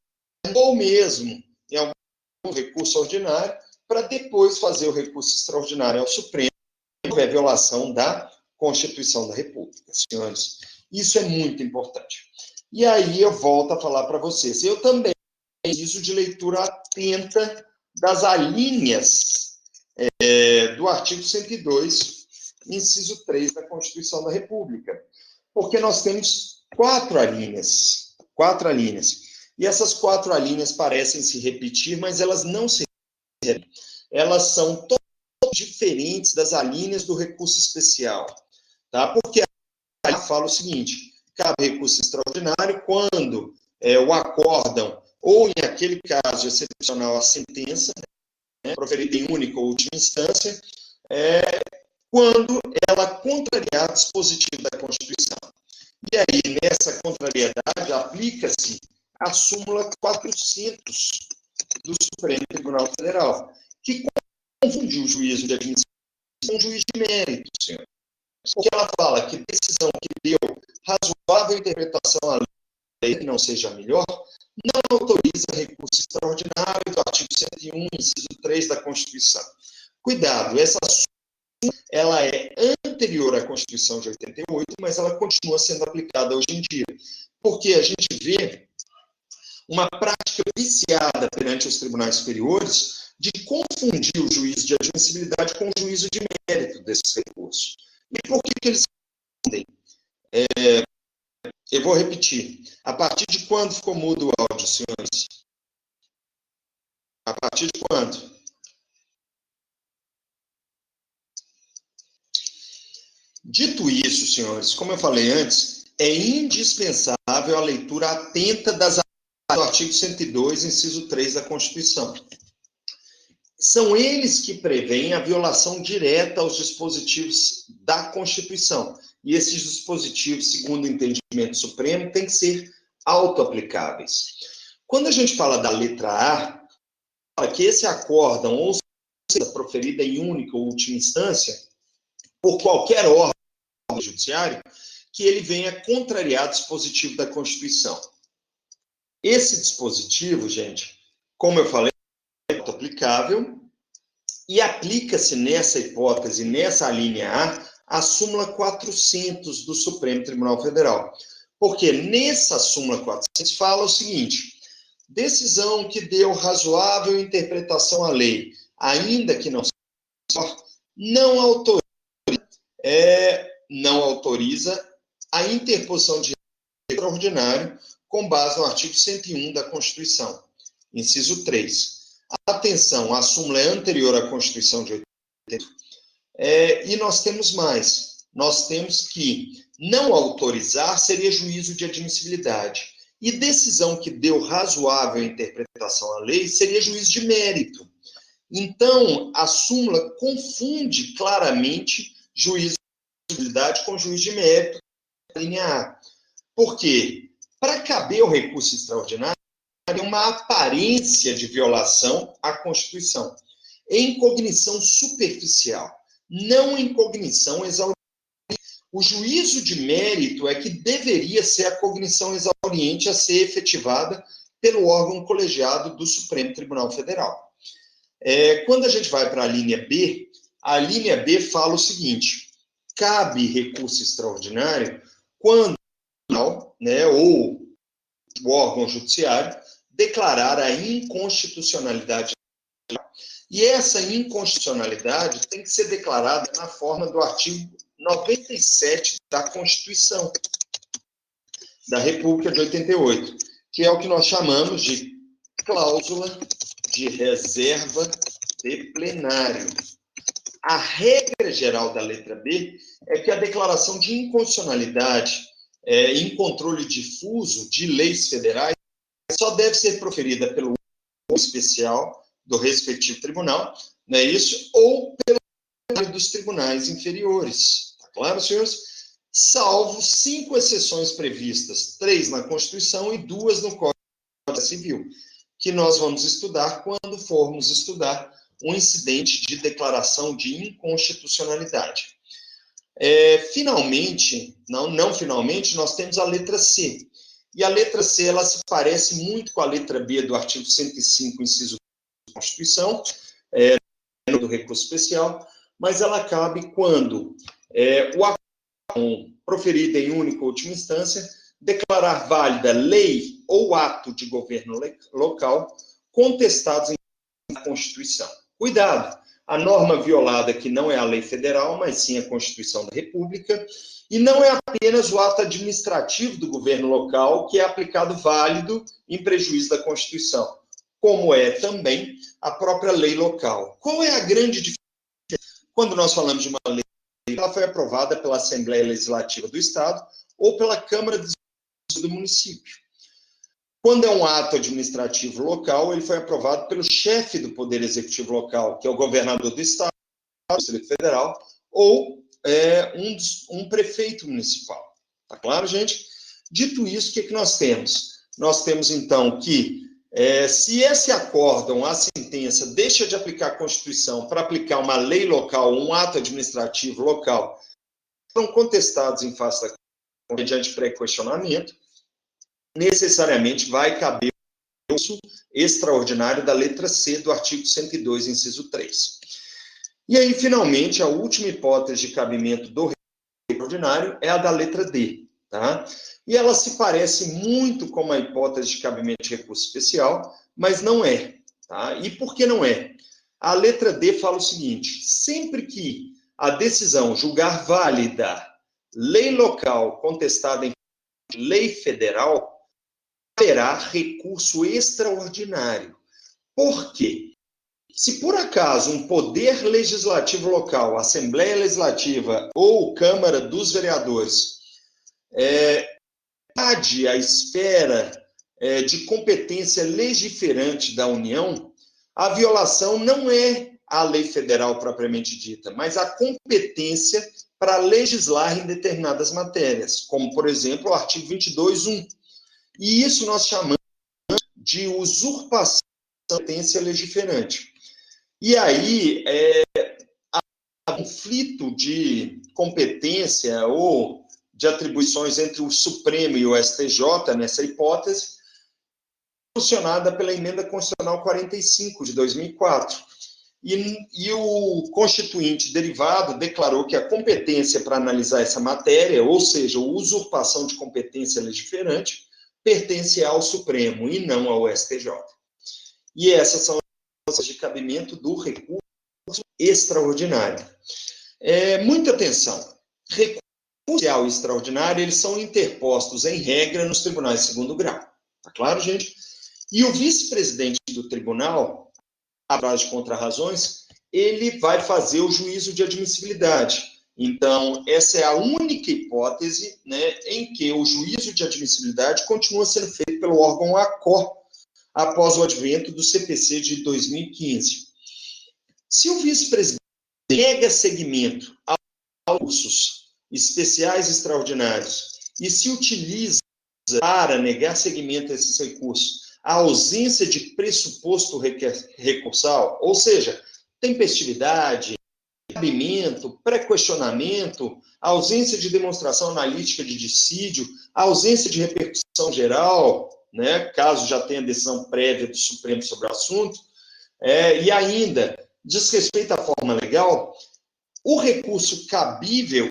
ou mesmo, em algum recurso ordinário, para depois fazer o recurso extraordinário ao Supremo, se houver violação da Constituição da República, senhores. Isso é muito importante. E aí eu volto a falar para vocês. Eu também preciso de leitura atenta das alíneas do artigo 102, inciso 3 da Constituição da República. Porque nós temos 4 alíneas. 4 alíneas. E essas 4 alíneas parecem se repetir, mas elas não se repetem. Elas são totalmente diferentes das alíneas do recurso especial. Tá? Porque ela fala o seguinte: cabe recurso extraordinário quando o acórdão, ou em aquele caso excepcional, a sentença, proferida em única ou última instância, quando ela contrariar dispositivo da Constituição. E aí, nessa contrariedade, aplica-se a súmula 400 do Supremo Tribunal Federal, que confunde o juízo de admissão com o juiz de mérito, senhor. Porque ela fala que decisão que deu razoável interpretação à lei, que não seja melhor, não autoriza recurso extraordinário do artigo 101, inciso 3 da Constituição. Cuidado, essa súmula, ela é anterior à Constituição de 88, mas ela continua sendo aplicada hoje em dia. Porque a gente vê uma prática viciada perante os tribunais superiores de confundir o juízo de admissibilidade com o juízo de mérito desses recursos. E por que eles confundem? Eu vou repetir. A partir de quando ficou mudo o áudio, senhores? A partir de quando? Dito isso, senhores, como eu falei antes, é indispensável a leitura atenta do artigo 102, inciso 3 da Constituição. São eles que prevêem a violação direta aos dispositivos da Constituição. E esses dispositivos, segundo o entendimento supremo, têm que ser autoaplicáveis. Quando a gente fala da letra A, fala que esse acórdão, ou seja, proferida em única ou última instância, por qualquer órgão judiciário, que ele venha contrariar dispositivo da Constituição. Esse dispositivo, gente, como eu falei, é aplicável e aplica-se nessa hipótese, nessa linha A súmula 400 do Supremo Tribunal Federal. Porque nessa súmula 400 fala o seguinte: decisão que deu razoável interpretação à lei, ainda que não autoriza a interposição de extraordinário com base no artigo 101 da Constituição. Inciso 3. Atenção, a súmula é anterior à Constituição de 88. E nós temos mais. Nós temos que não autorizar seria juízo de admissibilidade. E decisão que deu razoável interpretação à lei seria juízo de mérito. Então, a súmula confunde claramente juízo de admissibilidade com juízo de mérito na linha A. Por quê? Para caber o recurso extraordinário, é uma aparência de violação à Constituição. Em cognição superficial, não em cognição exauriente. O juízo de mérito é que deveria ser a cognição exauriente a ser efetivada pelo órgão colegiado do Supremo Tribunal Federal. Quando a gente vai para a linha B fala o seguinte: cabe recurso extraordinário quando, ou o órgão judiciário declarar a inconstitucionalidade. E essa inconstitucionalidade tem que ser declarada na forma do artigo 97 da Constituição da República de 88, que é o que nós chamamos de cláusula de reserva de plenário. A regra geral da letra B é que a declaração de inconstitucionalidade em controle difuso de leis federais só deve ser proferida pelo órgão especial do respectivo tribunal, não é isso? Ou pelo dos tribunais inferiores. Tá claro, senhores? Salvo 5 exceções previstas, 3 na Constituição e 2 no Código Civil, que nós vamos estudar quando formos estudar um incidente de declaração de inconstitucionalidade. Finalmente, nós temos a letra C. E a letra C, ela se parece muito com a letra B do artigo 105, inciso da Constituição, do recurso especial, mas ela cabe quando o acordo proferido em única ou última instância declarar válida lei ou ato de governo local contestados na Constituição. Cuidado! A norma violada aqui não é a lei federal, mas sim a Constituição da República, e não é apenas o ato administrativo do governo local que é aplicado válido em prejuízo da Constituição, como é também a própria lei local. Qual é a grande diferença? Quando nós falamos de uma lei, ela foi aprovada pela Assembleia Legislativa do Estado ou pela Câmara do município. Quando é um ato administrativo local, ele foi aprovado pelo chefe do Poder Executivo local, que é o governador do Estado, do Distrito Federal, ou um prefeito municipal. Tá claro, gente? Dito isso, o que nós temos? Nós temos, então, que se esse acórdão, a sentença, deixa de aplicar a Constituição para aplicar uma lei local, um ato administrativo local, foram contestados em face da Constituição mediante pré-questionamento, necessariamente vai caber o recurso extraordinário da letra C do artigo 102, inciso 3. E aí, finalmente, a última hipótese de cabimento do recurso extraordinário é a da letra D, tá? E ela se parece muito com a hipótese de cabimento de recurso especial, mas não é, tá? E por que não é? A letra D fala o seguinte: sempre que a decisão julgar válida lei local contestada em lei federal, haverá recurso extraordinário. Por quê? Se por acaso um poder legislativo local, Assembleia Legislativa ou Câmara dos Vereadores, invade a esfera de competência legiferante da União, a violação não é a lei federal propriamente dita, mas a competência para legislar em determinadas matérias, como, por exemplo, o artigo 22.1. E isso nós chamamos de usurpação da competência legiferante. E aí, conflito de competência ou de atribuições entre o Supremo e o STJ, nessa hipótese, solucionada pela Emenda Constitucional 45, de 2004. E o Constituinte derivado declarou que a competência para analisar essa matéria, ou seja, a usurpação de competência legiferante, pertence ao Supremo e não ao STJ. E essas são as de cabimento do recurso extraordinário. Muita atenção. Recurso extraordinário, eles são interpostos, em regra, nos tribunais de segundo grau. Tá claro, gente? E o vice-presidente do tribunal, a prazo de contrarrazões, ele vai fazer o juízo de admissibilidade. Então, essa é a única hipótese, né, em que o juízo de admissibilidade continua sendo feito pelo órgão ACOR, após o advento do CPC de 2015. Se o vice-presidente nega seguimento a recursos especiais extraordinários e se utiliza para negar seguimento a esses recursos a ausência de pressuposto recursal, ou seja, tempestividade, cabimento, pré-questionamento, ausência de demonstração analítica de dissídio, ausência de repercussão geral, né, caso já tenha decisão prévia do Supremo sobre o assunto, e ainda diz respeito à forma legal, o recurso cabível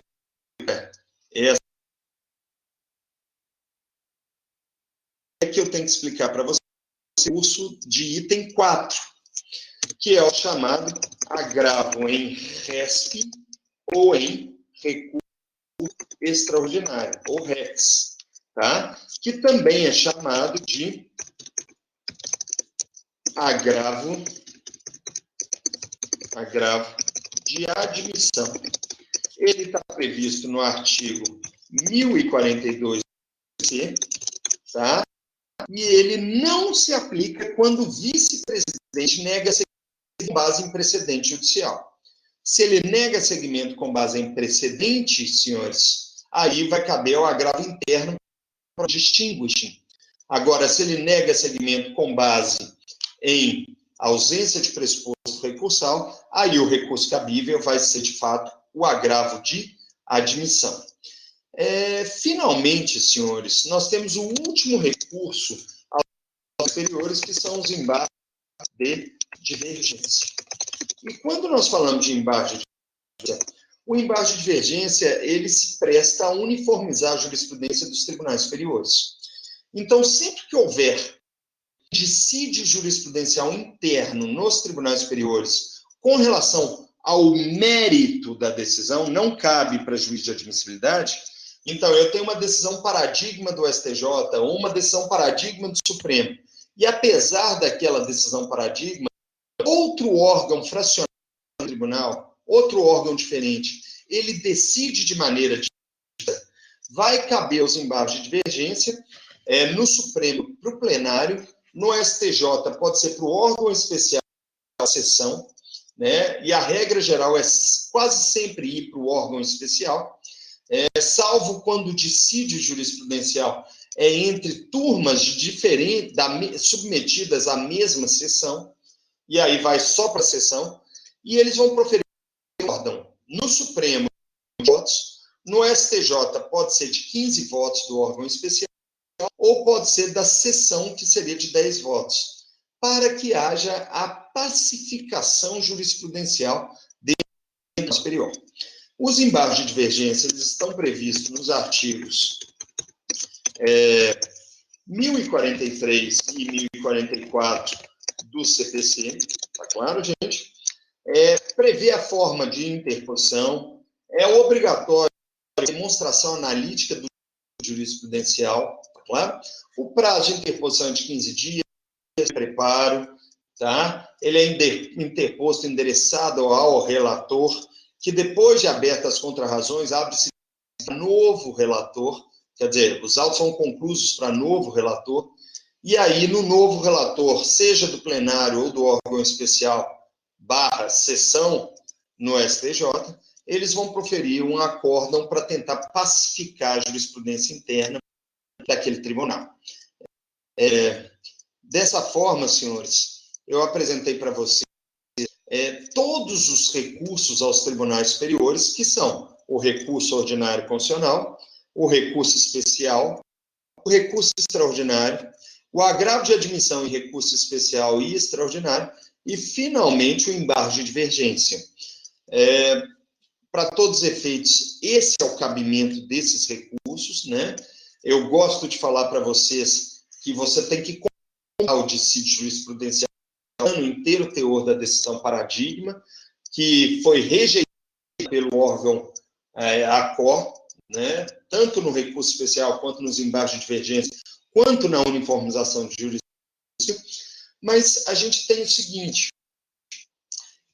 é que eu tenho que explicar para você o recurso de item 4, que é o chamado agravo em RESP ou em recurso extraordinário, ou REX, tá? Que também é chamado de agravo de admissão. Ele está previsto no artigo 1042C, tá? E ele não se aplica quando o vice-presidente nega seguimento com base em precedente judicial. Se ele nega seguimento com base em precedente, senhores, aí vai caber ao agravo interno para distinguishing. Agora, se ele nega seguimento com base em ausência de pressuposto recursal, aí o recurso cabível vai ser, de fato, o agravo de admissão. Finalmente, senhores, nós temos o último recurso aos superiores, que são os embargos de divergência. E quando nós falamos de embargo de divergência, o embargo de divergência, ele se presta a uniformizar a jurisprudência dos tribunais superiores. Então, sempre que houver dissídio jurisprudencial interno nos tribunais superiores com relação ao mérito da decisão, não cabe para juiz de admissibilidade. Então, eu tenho uma decisão paradigma do STJ ou uma decisão paradigma do Supremo, e apesar daquela decisão paradigma, outro órgão fracionado do tribunal, outro órgão diferente, ele decide de maneira distinta, vai caber os embargos de divergência no Supremo para o plenário, no STJ pode ser para o órgão especial da sessão, né? E a regra geral é quase sempre ir para o órgão especial, salvo quando o dissídio jurisprudencial é entre turmas diferentes, submetidas à mesma sessão, e aí vai só para a sessão, e eles vão proferir ordem no Supremo de votos, no STJ pode ser de 15 votos do órgão especial, ou pode ser da sessão, que seria de 10 votos, para que haja a pacificação jurisprudencial dentro do superior. Os embargos de divergência estão previstos nos artigos 1043 e 1044 do CPC, tá claro, gente? Prevê a forma de interposição, é obrigatório a demonstração analítica do jurisprudencial, tá claro? O prazo de interposição é de 15 dias, preparo, tá? Ele é interposto, endereçado ao relator, que depois de abertas as contrarrazões, abre-se novo relator, quer dizer, os autos são conclusos para novo relator, e aí no novo relator, seja do plenário ou do órgão especial / sessão no STJ, eles vão proferir um acórdão para tentar pacificar a jurisprudência interna daquele tribunal. Dessa forma, senhores, eu apresentei para vocês todos os recursos aos tribunais superiores, que são o recurso ordinário constitucional, o recurso especial, o recurso extraordinário, o agravo de admissão em recurso especial e extraordinário, e, finalmente, o embargo de divergência. Para todos os efeitos, esse é o cabimento desses recursos, né? Eu gosto de falar para vocês que você tem que comprar o dissídio jurisprudencial no inteiro teor da decisão paradigma, que foi rejeitado pelo órgão ACOR, né? Tanto no recurso especial, quanto nos embargos de divergência, quanto na uniformização de jurisprudência. Mas a gente tem o seguinte: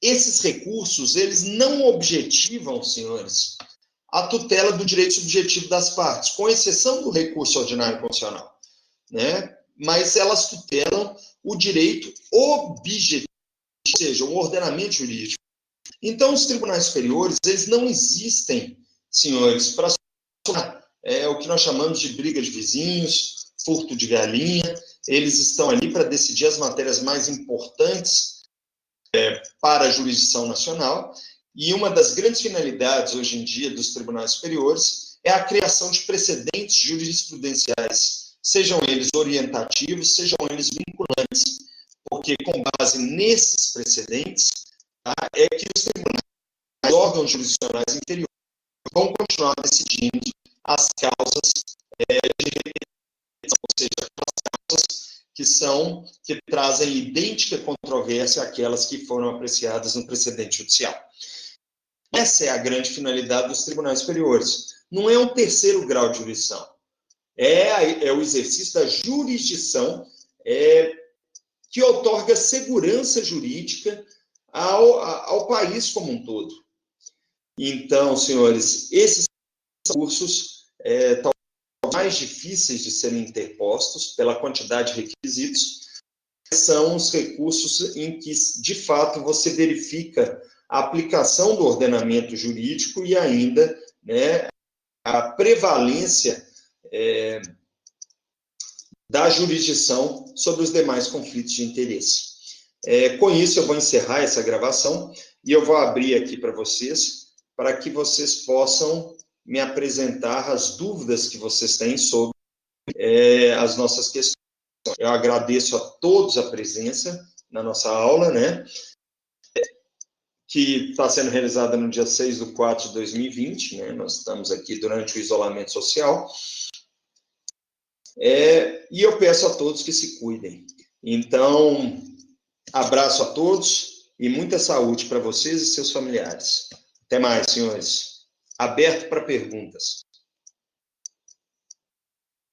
esses recursos, eles não objetivam, senhores, a tutela do direito subjetivo das partes, com exceção do recurso ordinário constitucional, né? Mas elas tutelam o direito objetivo, ou seja, o ordenamento jurídico. Então, os tribunais superiores, eles não existem, senhores, para o que nós chamamos de briga de vizinhos, furto de galinha. Eles estão ali para decidir as matérias mais importantes para a jurisdição nacional, e uma das grandes finalidades, hoje em dia, dos tribunais superiores é a criação de precedentes jurisprudenciais, sejam eles orientativos, sejam eles vinculantes, porque, com base nesses precedentes, é que os tribunais, os órgãos jurisdicionais inferiores, vão continuar decidindo as causas de repetição, ou seja, aquelas causas que trazem idêntica controvérsia àquelas que foram apreciadas no precedente judicial. Essa é a grande finalidade dos tribunais superiores. Não é um terceiro grau de jurisdição. É o exercício da jurisdição que outorga segurança jurídica ao país como um todo. Então, senhores, esses recursos talvez mais difíceis de serem interpostos pela quantidade de requisitos, são os recursos em que, de fato, você verifica a aplicação do ordenamento jurídico e ainda, né, a prevalência da jurisdição sobre os demais conflitos de interesse. Com isso, eu vou encerrar essa gravação e eu vou abrir aqui para vocês, para que vocês possam me apresentar as dúvidas que vocês têm sobre as nossas questões. Eu agradeço a todos a presença na nossa aula, né, que está sendo realizada no dia 6/4/2020, né, nós estamos aqui durante o isolamento social, e eu peço a todos que se cuidem. Então, abraço a todos e muita saúde para vocês e seus familiares. Até mais, senhores. Aberto para perguntas.